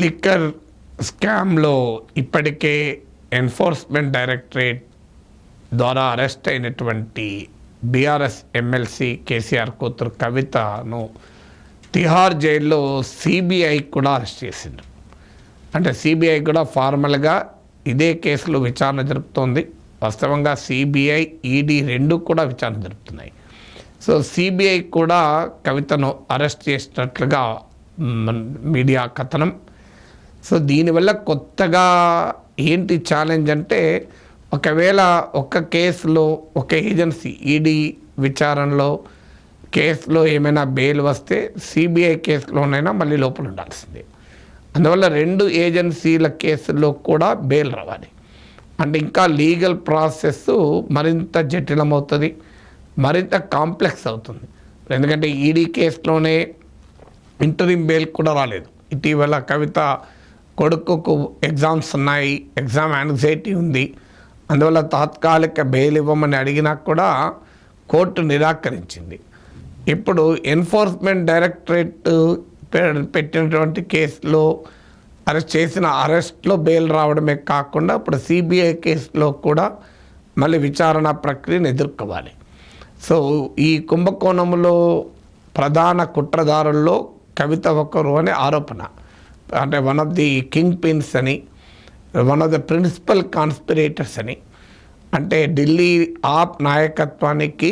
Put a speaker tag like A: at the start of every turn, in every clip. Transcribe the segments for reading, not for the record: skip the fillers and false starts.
A: Liquor స్కామ్లో ఇప్పటికే enforcement directorate ద్వారా అరెస్ట్ అయినటువంటి బీఆర్ఎస్ ఎమ్మెల్సీ కేసీఆర్ కూతురు కవితను తిహార్ జైల్లో సిబిఐ కూడా అరెస్ట్ చేసింది. అంటే సిబిఐ కూడా ఫార్మల్గా ఇదే కేసులో విచారణ జరుపుతోంది. వాస్తవంగా సిబిఐ ఈడీ రెండు కూడా విచారణ జరుపుతున్నాయి. సో సిబిఐ కూడా కవితను అరెస్ట్ చేసినట్లుగా మీడియా కథనం. సో దీనివల్ల కొత్తగా ఏంటి ఛాలెంజ్ అంటే, ఒకవేళ ఒక కేసులో ఒక ఏజెన్సీ ఈడీ విచారణలో కేసులో ఏమైనా బెయిల్ వస్తే సిబిఐ కేసులోనైనా మళ్ళీ లోపల ఉండాల్సిందే. అందువల్ల రెండు ఏజెన్సీల కేసుల్లో కూడా బెయిల్ రావాలి. అంటే ఇంకా లీగల్ ప్రాసెస్ మరింత జటిలమవుతుంది, మరింత కాంప్లెక్స్ అవుతుంది. ఎందుకంటే ఈడీ కేసులోనే ఇంటరిమ్ బెయిల్ కూడా రాలేదు. ఇటీవల కవిత కొడుకుకు ఎగ్జామ్స్ ఉన్నాయి, ఎగ్జామ్ యాంగ్జైటీ ఉంది, అందువల్ల తాత్కాలిక బెయిల్ ఇవ్వమని అడిగినా కూడా కోర్టు నిరాకరించింది. ఇప్పుడు ఎన్ఫోర్స్మెంట్ డైరెక్టరేట్ పెట్టినటువంటి కేసులో చేసిన అరెస్ట్లో బెయిల్ రావడమే కాకుండా ఇప్పుడు సిబిఐ కేసులో కూడా మళ్ళీ విచారణ ప్రక్రియను ఎదుర్కోవాలి. సో ఈ కుంభకోణంలో ప్రధాన కుట్రదారుల్లో కవిత ఒకరు అనే ఆరోపణ. అంటే one of the kingpins అని, one of the principal conspirators అని. అంటే ఢిల్లీ ఆప్ నాయకత్వానికి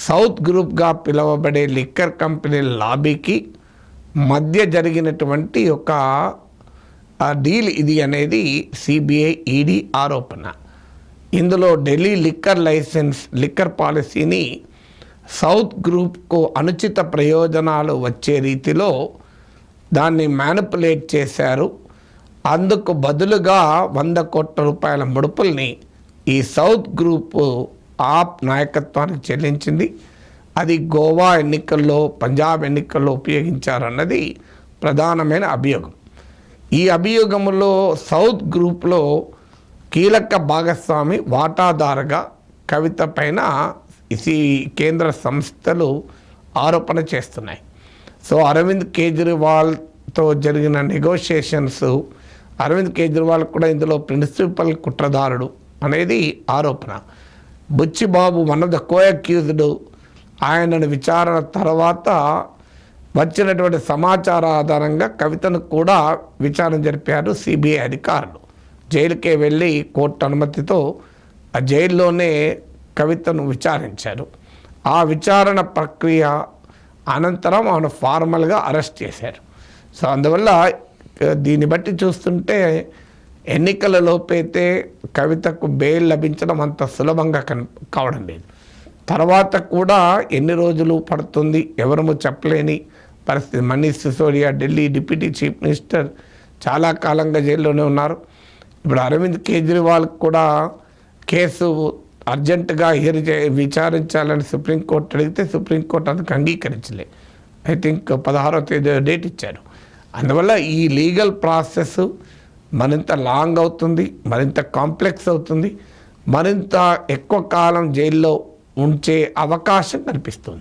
A: సౌత్ గ్రూప్గా పిలువబడే లిక్కర్ కంపెనీ లాబీకి మధ్య జరిగినటువంటి ఒక డీల్ ఇది అనేది సిబిఐ ఈడీ ఆరోపణ. ఇందులో ఢిల్లీ లిక్కర్ పాలసీని సౌత్ గ్రూప్కు అనుచిత ప్రయోజనాలు వచ్చే రీతిలో దాన్ని మ్యానిపులేట్ చేశారు. అందుకు బదులుగా 100 కోట్ల రూపాయల ముడుపుల్ని ఈ సౌత్ గ్రూపు ఆప్ నాయకత్వానికి చెల్లించింది. అది గోవా ఎన్నికల్లో, పంజాబ్ ఎన్నికల్లో ఉపయోగించారన్నది ప్రధానమైన అభియోగం. ఈ అభియోగంలో సౌత్ గ్రూప్లో కీలక భాగస్వామి వాటాదారుగా కవిత పైన కేంద్ర సంస్థలు ఆరోపణ చేస్తున్నాయి. సో అరవింద్ కేజ్రీవాల్తో జరిగిన నెగోషియేషన్స్, అరవింద్ కేజ్రీవాల్ కూడా ఇందులో ప్రిన్సిపల్ కుట్రదారుడు అనేది ఆరోపణ. బుచ్చిబాబు వన్ ఆఫ్ ద కో-అక్యూజ్డ్, ఆయనను విచారణ తర్వాత వచ్చినటువంటి సమాచార ఆధారంగా కవితను కూడా విచారణ జరిపారు సిబిఐ అధికారులు. జైలుకే వెళ్ళి కోర్టు అనుమతితో ఆ జైల్లోనే కవితను విచారించారు. ఆ విచారణ ప్రక్రియ అనంతరం ఆమెను ఫార్మల్గా అరెస్ట్ చేశారు. సో అందువల్ల దీన్ని బట్టి చూస్తుంటే ఎన్నికల లోపైతే కవితకు బెయిల్ లభించడం అంత సులభంగా కావడం లేదు. తర్వాత కూడా ఎన్ని రోజులు పడుతుంది ఎవరము చెప్పలేని పరిస్థితి. Manish Sisodia Delhi deputy chief minister చాలా కాలంగా జైల్లోనే ఉన్నారు. ఇప్పుడు అరవింద్ కేజ్రీవాల్ కూడా కేసు అర్జెంటుగా విచారించాలని సుప్రీంకోర్టు అడిగితే సుప్రీంకోర్టు అందుకు అంగీకరించలే. ఐ థింక్ 16వ తేదీ డేట్ ఇచ్చారు. అందువల్ల ఈ లీగల్ ప్రాసెస్ మరింత లాంగ్ అవుతుంది, మరింత కాంప్లెక్స్ అవుతుంది, మరింత ఎక్కువ కాలం జైల్లో ఉంచే అవకాశం కనిపిస్తుంది.